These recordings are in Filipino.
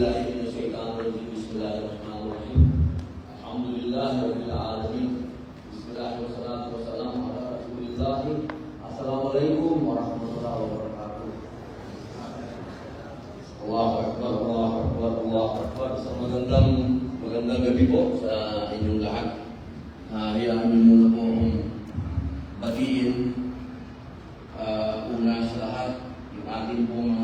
بالله من الشيطان الرجيم بسم الله الرحمن الرحيم الحمد لله رب العالمين بسم الله والصلاة والسلام على رسول الله السلام عليكم ورحمة الله وبركاته. Allahu Akbar, Allahu Akbar, Allahu Akbar. Isang magandang gabi po sa inyong lahat. Hayaan niyo muna po akong batiin una sa lahat yung ating pong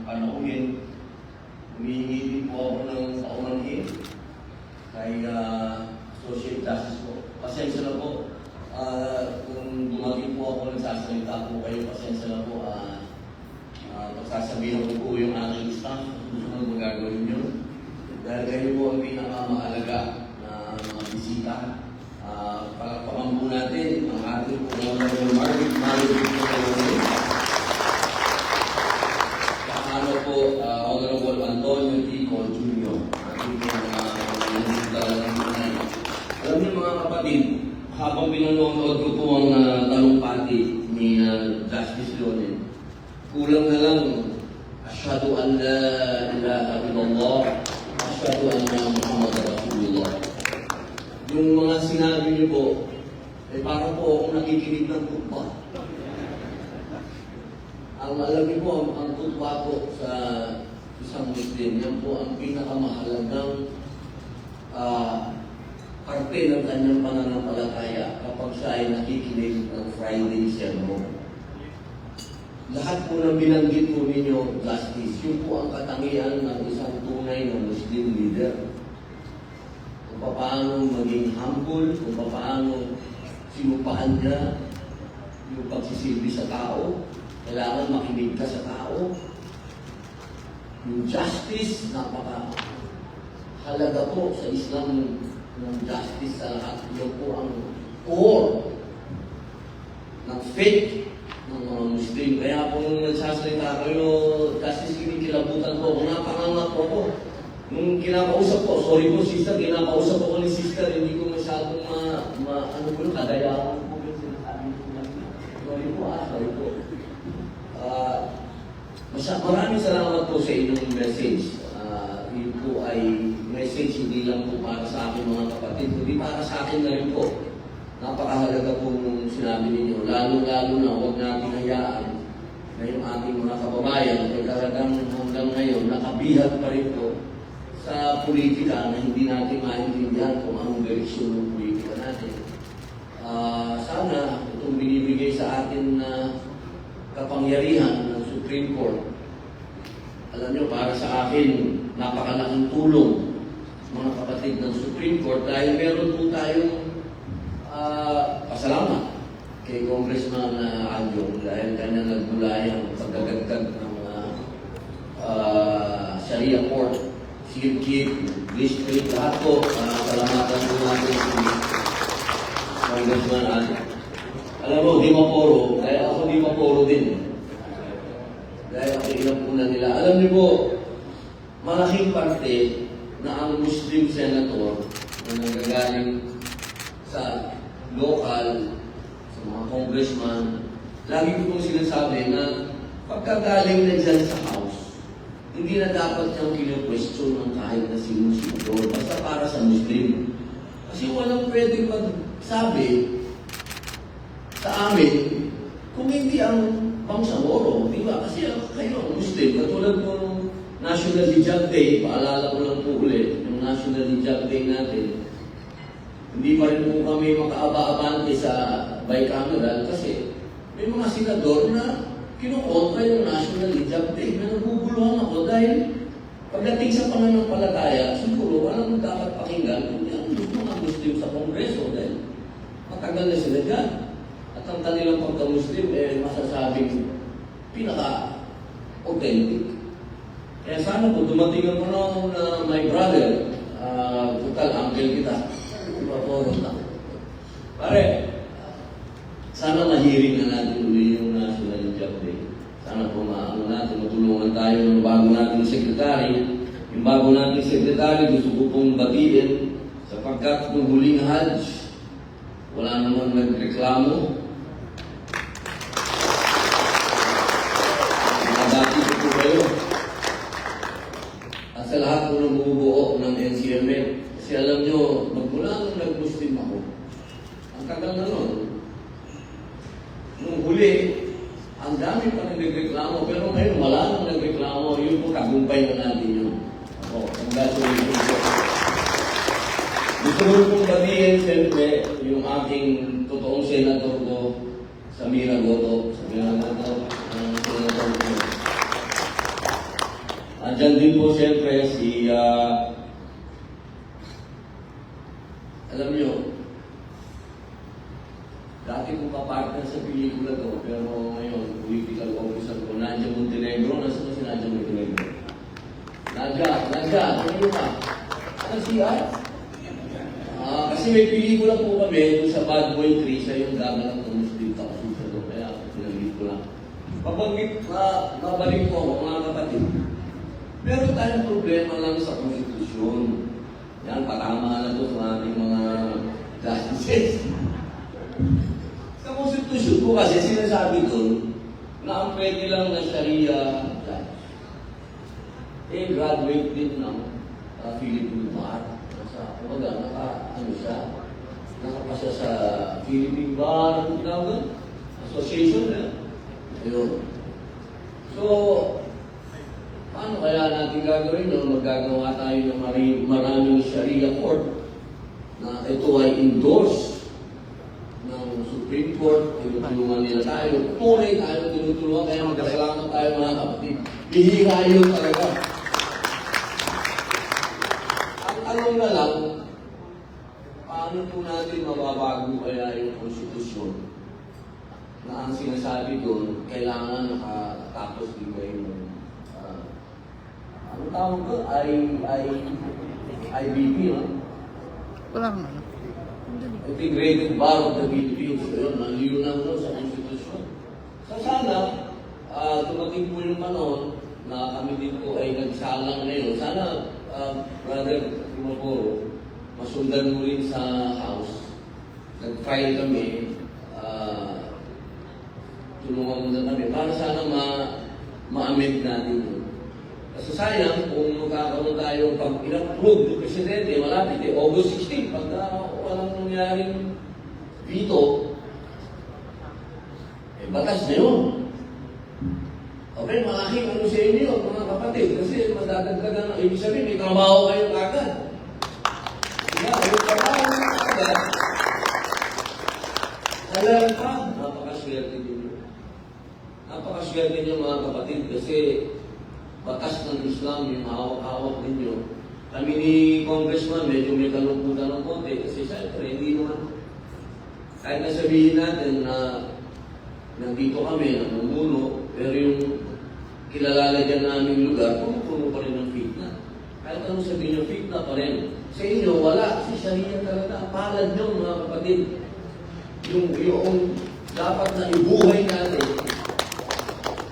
panauhin. Humihingi din po ako ng paumanhin kay Associate Justice po. Pasensya na po kung dumating po ako nagsasalita po kayo, pasensya na po. Pagsasabihan ko po yung aking staff kung ano magagawin nyo. Dahil kayo po ang pinakamahalaga na mga bisita. Palakpakan po natin ang ating Honorable Marvick po kayo. Paano po Honorable Antonio T. Col Jr. Ating alam niyo mga kapatid, habang pinanonood ko po ang talumpati ni Justice Leonel, kulang na lang, Asyhadu an la ilaha illallah, Asyhadu anna Muhammad Rasulullah. Yung mga sinabi niyo po, para po akong nakikinig ng tutwa. Ang alam niyo po, ang tutwa po sa isang Muslim, yan po ang pinakamahalagang parte ng kanyang pananampalataya kapag siya ay nakikinig ng Friday sermon. Lahat po ng binanggit po ninyo, Justice, yun po ang katangian ng isang tunay na Muslim leader. Kung paano maging humble, kung paano sinupahan niya yung pagsisilbi sa tao, kailangan makinig ka sa tao. Yung justice, napaka-halaga po sa Islam ng justice sa lahat. Yun po ang core ng faith ng mga Muslim. Kaya po nung nagsasalita kayo, justice, kinikilabutan po. Kung napangangat po po, nung kinakausap ko, sorry po sister, kinakausap ko ni sister, hindi ko masyadong ano po, kadayawan po yung sinasabi ko na. Sorry po sorry po. Maraming salamat po sa inyong message. Yun po ay message hindi lang po para sa akin mga kapatid, kundi para sa akin na rin po. Napakahalaga po nung sinabi ninyo, lalo-lalo na huwag natin hayaan na yung ating mga kababayan ay talagang hanggang ngayon nakabihag pa rin po sa politika na hindi natin maintindihan kung anong direksyon ng politika natin. Sana itong binibigay sa atin na kapangyarihan ng Supreme Court, alam nyo, para sa akin, napakalaking tulong mga kapatid ng Supreme Court dahil meron po tayong pasalamat kay Congressman Adjong dahil kanya nagbulayang pagdagagdag ng Sharia Court, Circuit, District, lahat po. Salamatan po natin si Congressman Adjong. Alam mo, di maporo. Dahil ako di maporo din. Dahil ako inapunan nila. Alam niyo po, malaking parte na ang Muslim senator na nanggagaling sa local, sa mga congressman, lagi ko pong sinasabi na pagkagaling na dyan sa House, hindi na dapat niyang kino-question ng kahit na sino-sino, basta para sa Muslim. Kasi walang pwedeng magsabi sa amin kung hindi ang Bangsamoro, di ba? Kasi kayo ang Muslim, katulad po ng National Hijab Day, paalala ko lang po ulit, yung National Hijab Day natin, hindi pa rin po kami makaaba-abante sa bicameral kasi may mga senador na kinukontra yung National Hijab Day. May naguguluhan ako dahil pagdating sa pananampalataya, siguro walang dapat pakinggan kundi ang mga Muslim sa Kongreso dahil matagal na sila dyan. At ang kanilang pagka-Muslim, masasabing pinaka-authentic. Kaya sana po dumating ang panahon na my brother, total uncle kita. Pare, sana mahiring na natin uli yung National Hijab Day. Sana po matulungan tayo ng bago nating sekretary. Yung bago nating sekretary, gusto ko pong batiin sapagkat nung huling Hajj, wala naman nagreklamo. Nagdati ko po kayo. sa lahat po ng bumubuo ng NCML. Kasi alam nyo, magmula nung nag-Muslim ako, ang tagal na nun, nung huli, ang dami pa nagreklamo, pero ngayon wala nang nagreklamo, yun po tagumpay na natin yun. Congratulations po. Gusto ko pong batiin, siyempre, yung aking totoong senator ko, Samira Goto, ang senator ko. Andyan din po siyempre si, alam nyo, dati kong kapartner sa pelikula to, pero ngayon, political officer ko, Nadia Montenegro. Nasa ba si Nadia Montenegro? Nadia, ano ka? Ano siya? Kasi may pelikula po kami doon sa Bad Boy 3, siya yung gaganap ng Muslim Takasusa doon, kaya pinaglit ko lang. Pabanggit, mabalik po ako, mga kapatid. Pero tayong problema lang sa konstitusyon. Yan, patama na to sa ating mga justices. Sa konstitusyon po kasi sinasabi doon na ang pwede lang na Sharia judge. Graduate din ng Philippine Bar. Nakapasa sa Philippine Bar, Association, Ayun. So, paano kaya natin gagawin no? Maggagawa tayo ng maraming Sharia court na ito ay endorse ng Supreme Court, tinutulungan nila tayo, tunay tayo tinutulungan, kaya magkasalamat tayo mga kapatid. Bihira yun talaga. Ang tanong na lang, paano po natin mababago kaya yung konstitusyon na ang sinasabi doon, kailangan nakatapos din kayo ng ano tawag ko? IBP, no? Wala kang ano. Integrated Bar of the Philippines. Ayun, naliyunan no sa konstitusyon. So sana, tumating po yung panahon na kami din po ay nagsalang ngayon. Sana, Brother Timoporo, masundan mo rin sa House. Nag-file kami, tulungan mo na kami, para sana ma-amend natin yun. Kasi sayang, kung magkakaroon tayo pag in-approve ng Presidente, malapit August 16, pagka walang nangyaring veto, batas na yun. Okay, malaking ano sa inyo, mga kapatid, kasi madadagdagan ng ibig sabihin, may trabaho kayo agad. May trabaho kayo agad. Alam pa, napakaswerte din. Napakaswerte niyo mga kapatid, kasi batas ng Islam yung hawak-hawak ninyo. Kami ni Congressman, medyo may kalungkutan ng konti, kasi siyempre, hindi naman, kahit nasabihin natin na nandito kami, namumuno, pero yung kilalalagyan namin lugar, puno pa rin ng fitna. Kahit anong sabihin yung fitna pa rin. Sa inyo, wala. Kasi Sharia talaga. Palad nyo, mga kapatid. Yung dapat na ibuhay natin,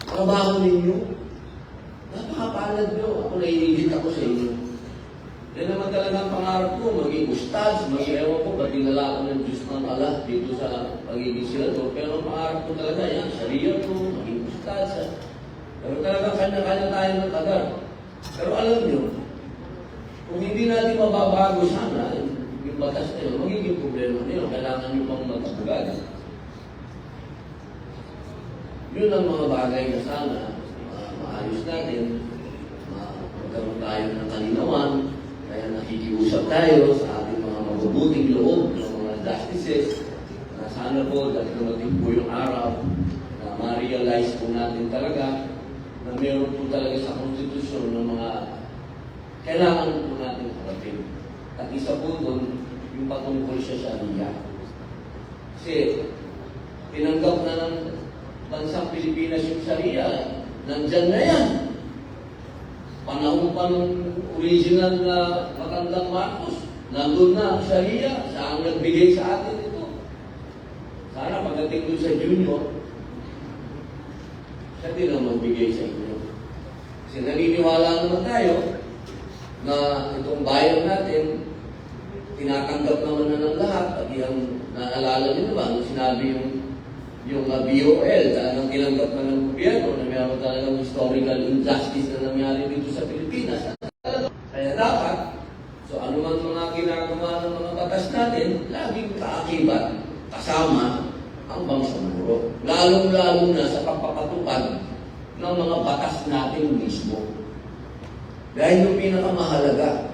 trabaho ninyo, napakapalad nyo. Ako naiinigit ako sa inyo. Yan naman talaga ang pangarap ko, maging ustads, maging ewan ko, ba't dinala ako ng Diyos ng Allah dito sa pagiging senador. Pero ang pangarap ko talaga, yan, Sharia ko, maging ustads. Pero talaga kanya-kanya tayo ng tagal. Pero alam nyo, kung hindi natin mababago sana, yung batas na yun, magiging problema nyo, kailangan nyo pang magkabugad. Yun ang mga bagay na sana, maayos natin, magkaroon tayo ng kalinawan, kaya nakikiusap tayo sa ating mga mabubuting loob ng mga justices, na sana po, dahil dumating po yung araw, na ma-realize po natin talaga, na meron po talaga sa konstitusyon ng mga kailangan po natin harapin. At isa po doon, yung patungkol sa Sharia. Kasi, tinanggap na ng bansang Pilipinas yung Sharia, nandyan na yan. Panahon pa ng original na matandang Marcos, nandun na ang Sharia, siya ang nagbigay sa atin ito. Sana pagdating doon sa Junior, siya din ang magbigay sa inyo. Kasi naniniwala naman tayo na itong bayan natin, tinatanggap naman na ng lahat. Pati ang naalala niyo naman, nung sinabi yung BOL, talagang tinanggap na ng gobyerno na meron talagang historical injustice na nangyari dito sa Pilipinas. batas natin, laging kaakibat, kasama ang bangsamuro. Lalong-lalo na sa pagpapatupad ng mga batas natin mismo. Dahil yung pinakamahalaga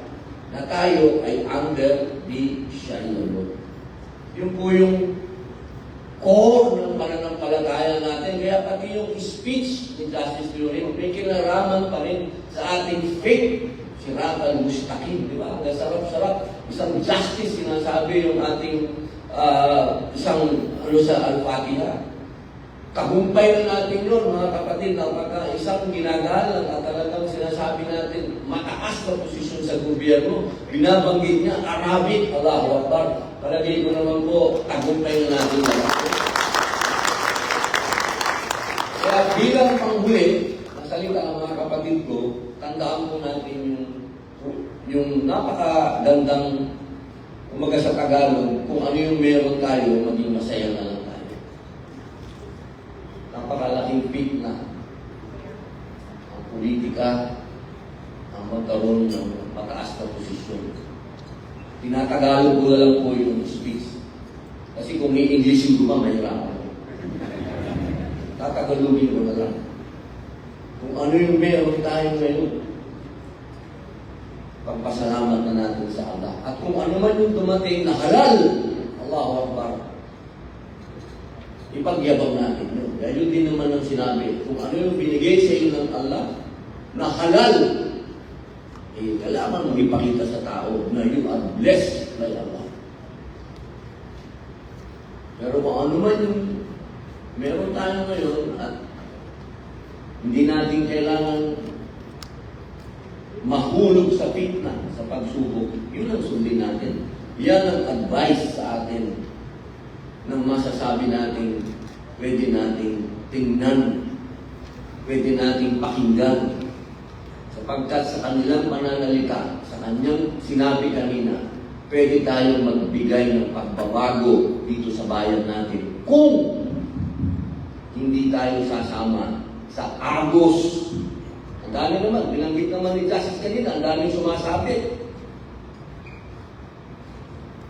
na tayo ay under the Sharia law. Yun po yung core ng pananampalataya natin. Kaya pati yung speech ni Justice Llorin, may kinalaman pa rin sa ating faith. Sirat al-Mustaqim, di ba? Ang sarap-sarap. Isang justice, sinasabi yung ating isang sa Al-Fatiha. Tagumpay na natin yun, mga kapatid, napaka isang ginagalang at talagang sinasabi natin, mataas na posisyon sa gobyerno. Binabanggit niya, Arabic, Allahu Akbar. Palagay ko naman po, tagumpay na natin lahat. Kaya bilang panghuli, nasalita ang mga kapatid ko, tandaan po natin yung napakagandang, umaga sa Tagalog, kung ano yung meron tayo, maging masaya na lang tayo. Napakalaking fitna ang politika, ang magkaroon ng mataas na posisyon. Tinatagalog ko na lang po yung speech. Kasi kung i-Englishin ko pa, mahirapan. Tatagalogin ko na lang. Kung ano yung meron tayo ngayon, pagpasalamat na natin sa Allah. At kung ano man yung dumating na halal, Allahu Akbar, ipagyabang natin yun. Dahil yun din naman ang sinabi, kung ano yung binigay sa iyo ng Allah, na halal, eh, kailangan mong ipakita sa tao na you are blessed by Allah. Pero kung ano man yung meron tayo ngayon at hindi natin kailangan mahulog sa fitna, sa pagsubok, yun ang sundin natin. Yan ang advice sa atin ng masasabi natin, pwede nating tingnan, pwede nating pakinggan. Sapagkat sa kanilang pananalita, sa kanyang sinabi kanina, pwede tayong magbigay ng pagbabago dito sa bayan natin kung hindi tayo sasama sa agos. Ang dami naman, binanggit naman ni Justice kanina, ang daming sumasabi.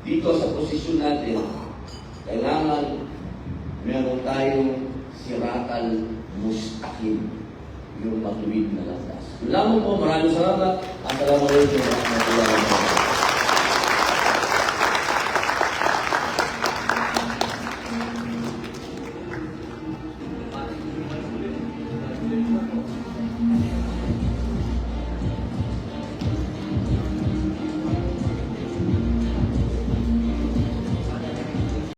Dito sa posisyon natin, kailangan meron tayong siratal mustaqim, yung matuwid na landas. Yun lamang po, maraming salamat. Assalamualaikum warahmatullahi wabarakatuh.